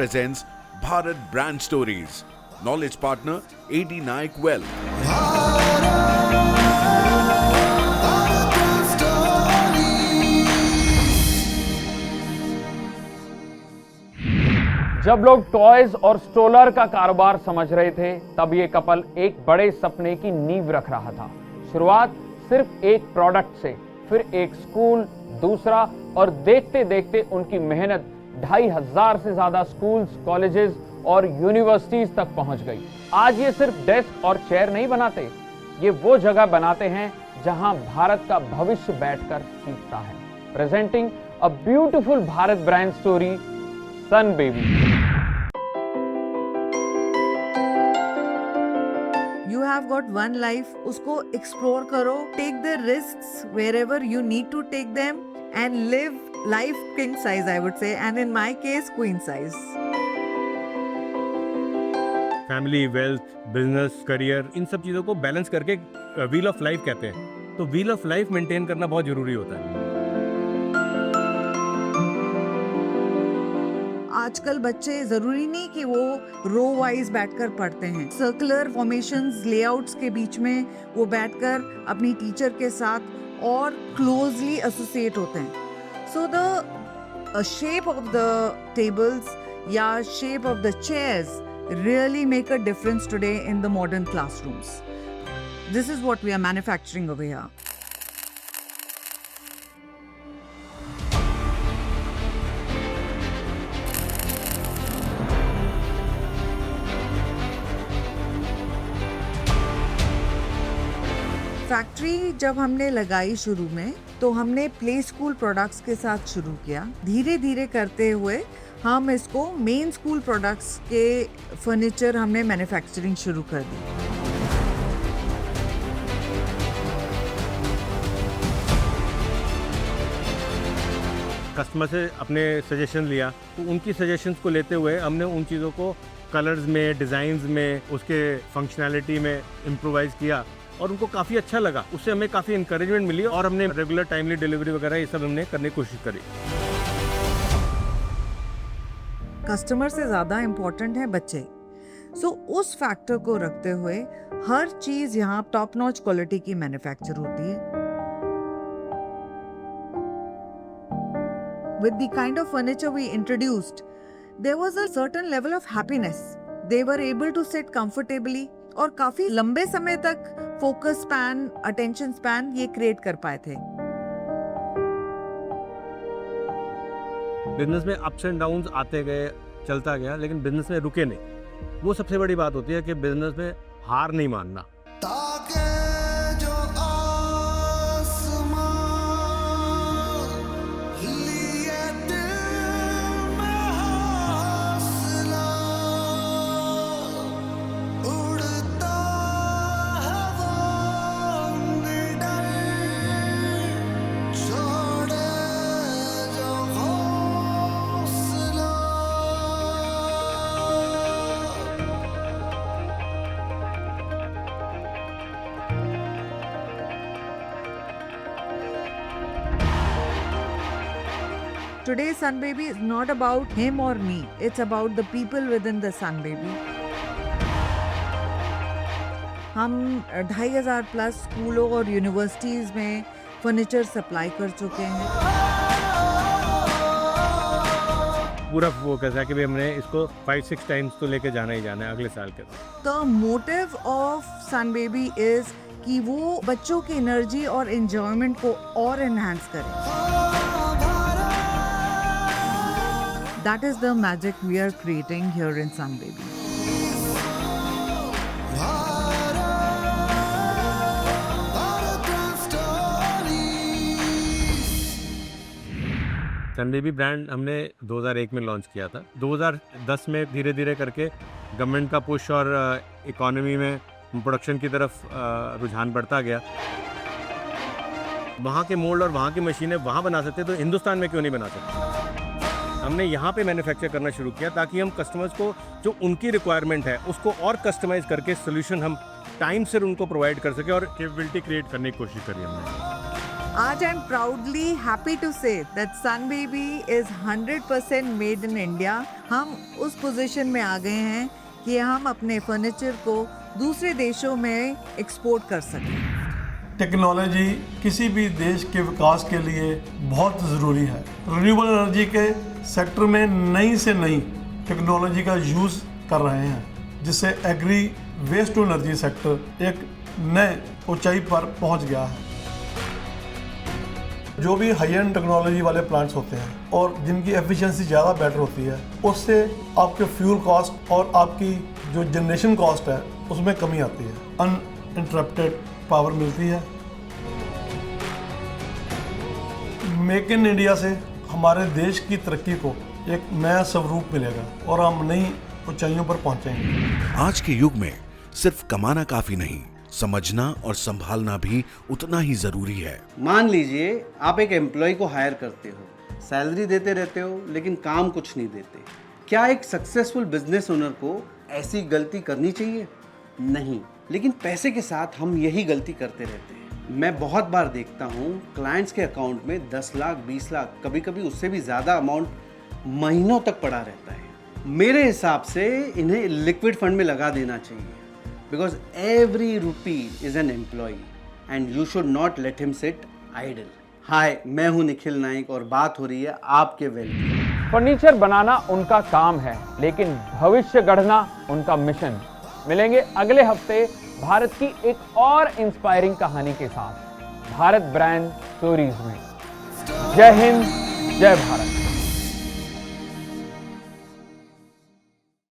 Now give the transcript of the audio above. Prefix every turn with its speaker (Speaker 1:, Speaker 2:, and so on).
Speaker 1: presents Bharat Brand Stories. Knowledge partner AD Naik Wealth.
Speaker 2: जब लोग toys और stroller का कारोबार समझ रहे थे, तब ये कपल एक बड़े सपने की नींव रख रहा था। शुरुआत सिर्फ एक प्रोडक्ट से, फिर एक स्कूल, दूसरा, और देखते देखते उनकी मेहनत 2500 से ज्यादा स्कूल्स, कॉलेजेस और यूनिवर्सिटीज तक पहुंच गई। आज ये सिर्फ डेस्क और चेयर नहीं बनाते, ये वो जगह बनाते हैं जहां भारत का भविष्य बैठकर सीखता है। Presenting a beautiful Bharat brand story, Sun Baby.
Speaker 3: You have got one life, उसको explore करो, take the risks wherever you need to take them and live life king size, I would say, and in my case queen size.
Speaker 4: Family, wealth, business, career, इन सब चीज़ों को balance करके wheel of life कहते हैं। तो wheel of life maintain करना बहुत जरूरी होता है।
Speaker 3: आजकल बच्चे जरूरी नहीं कि वो रो वाइज बैठकर पढ़ते हैं, सर्कुलर फॉर्मेशंस, लेआउट्स के बीच में वो बैठकर अपनी टीचर के साथ और क्लोजली एसोसिएट होते हैं। So the shape of the tables या shape of the chairs really make a difference today in the modern classrooms. This is what we are manufacturing over here. Factory जब हमने लगाई शुरू में, तो हमने प्ले स्कूल प्रोडक्ट्स के साथ शुरू किया। धीरे धीरे करते हुए हम इसको मेन स्कूल प्रोडक्ट्स के फर्नीचर हमने मैन्युफैक्चरिंग शुरू कर दी।
Speaker 4: कस्टमर से अपने सजेशन लिया, तो उनकी सजेशंस को लेते हुए हमने उन चीज़ों को कलर्स में, डिज़ाइंस में, उसके फंक्शनैलिटी में इम्प्रोवाइज़ किया और उनको काफ़ी अच्छा लगा। उससे हमें काफ़ी इंकरेजमेंट मिली और हमने रेगुलर टाइमली डिलीवरी वगैरह ये सब हमने करने की कोशिश करी।
Speaker 3: कस्टमर से ज़्यादा इम्पोर्टेंट है बच्चे। सो उस फैक्टर को रखते हुए हर चीज़ यहाँ टॉप नॉच क्वालिटी की मैन्युफैक्चर होती है। With the kind of furniture we introduced, there was a certain level of happiness. They were able to sit comfortably और काफी लंबे समय तक फोकस स्पैन, अटेंशन स्पैन ये क्रिएट कर पाए थे।
Speaker 4: बिजनेस में अप्स एंड डाउन्स आते गए, चलता गया, लेकिन बिजनेस में रुके नहीं। वो सबसे बड़ी बात होती है कि बिजनेस में हार नहीं मानना।
Speaker 3: Today Sun Baby is not about him or me. It's about the people within the Sun Baby. हम 2500 प्लस स्कूलों और यूनिवर्सिटीज में फर्नीचर सप्लाई कर चुके हैं।
Speaker 4: पूरा फोकस है कि भाई हमने इसको 5-6 टाइम्स तो लेके जाना ही जाना है अगले साल के।
Speaker 3: The motive of Sun Baby is कि वो बच्चों की एनर्जी और एंजॉयमेंट को और एनहांस करे। That is the magic we are creating here in Sun Baby.
Speaker 4: Sun Baby brand हमने 2001 में लॉन्च किया था। 2010 में धीरे धीरे करके गवर्नमेंट का पुश और इकोनॉमी में प्रोडक्शन की तरफ रुझान बढ़ता गया। वहाँ के मोल्ड और वहाँ की मशीनें वहाँ बना सकते, तो हिंदुस्तान में क्यों नहीं बना सकते। हमने यहाँ पे मैन्युफैक्चर करना शुरू किया ताकि हम कस्टमर्स को जो उनकी रिक्वायरमेंट है उसको और कस्टमाइज करके सोल्यूशन हम टाइम से उनको प्रोवाइड कर सके और कैपेबिलिटी क्रिएट करने की कोशिश करी हमने।
Speaker 3: आज I am proudly happy to say that Sun Baby is 100% made in India. हम उस पोजीशन में आ गए हैं कि हम अपने फर्नीचर को दूसरे देशों में एक्सपोर्ट कर सकें।
Speaker 5: टेक्नोलॉजी किसी भी देश के विकास के लिए बहुत ज़रूरी है। रिन्यूएबल एनर्जी के सेक्टर में नई से नई टेक्नोलॉजी का यूज़ कर रहे हैं, जिससे agri waste to energy sector एक नए ऊंचाई पर पहुंच गया है। जो भी हाई एंड टेक्नोलॉजी वाले प्लांट्स होते हैं और जिनकी एफिशिएंसी ज़्यादा बेटर होती है, उससे आपके फ्यूल कॉस्ट और आपकी जो जनरेशन कॉस्ट है उसमें कमी आती है, अनइंटरप्टेड पावर मिलती है। मेक इन इंडिया से हमारे देश की तरक्की को एक नया स्वरूप मिलेगा और हम नई ऊंचाइयों पर पहुंचेंगे।
Speaker 1: आज के युग में सिर्फ कमाना काफी नहीं, समझना और संभालना भी उतना ही जरूरी है।
Speaker 6: मान लीजिए आप एक एम्प्लॉय को हायर करते हो, सैलरी देते रहते हो लेकिन काम कुछ नहीं देते। क्या एक सक्सेसफुल बिजनेस ओनर को ऐसी गलती करनी चाहिए? नहीं, लेकिन पैसे के साथ हम यही गलती करते रहते हैं। मैं बहुत बार देखता हूँ क्लाइंट्स के अकाउंट में 10 लाख 20 लाख, कभी कभी उससे भी ज़्यादा अमाउंट महीनों तक पड़ा रहता है। मेरे हिसाब से इन्हें लिक्विड फंड में लगा देना चाहिए, because every rupee is an employ and you should not let him sit idle. Hi, मैं हूँ निखिल नाइक और बात हो रही है आपके वेल।
Speaker 2: फर्नीचर बनाना उनका काम है, लेकिन भविष्य गढ़ना उनका मिशन। मिलेंगे अगले हफ्ते भारत की एक और इंस्पायरिंग कहानी के साथ भारत ब्रांड स्टोरीज में। जय हिंद, जय भारत।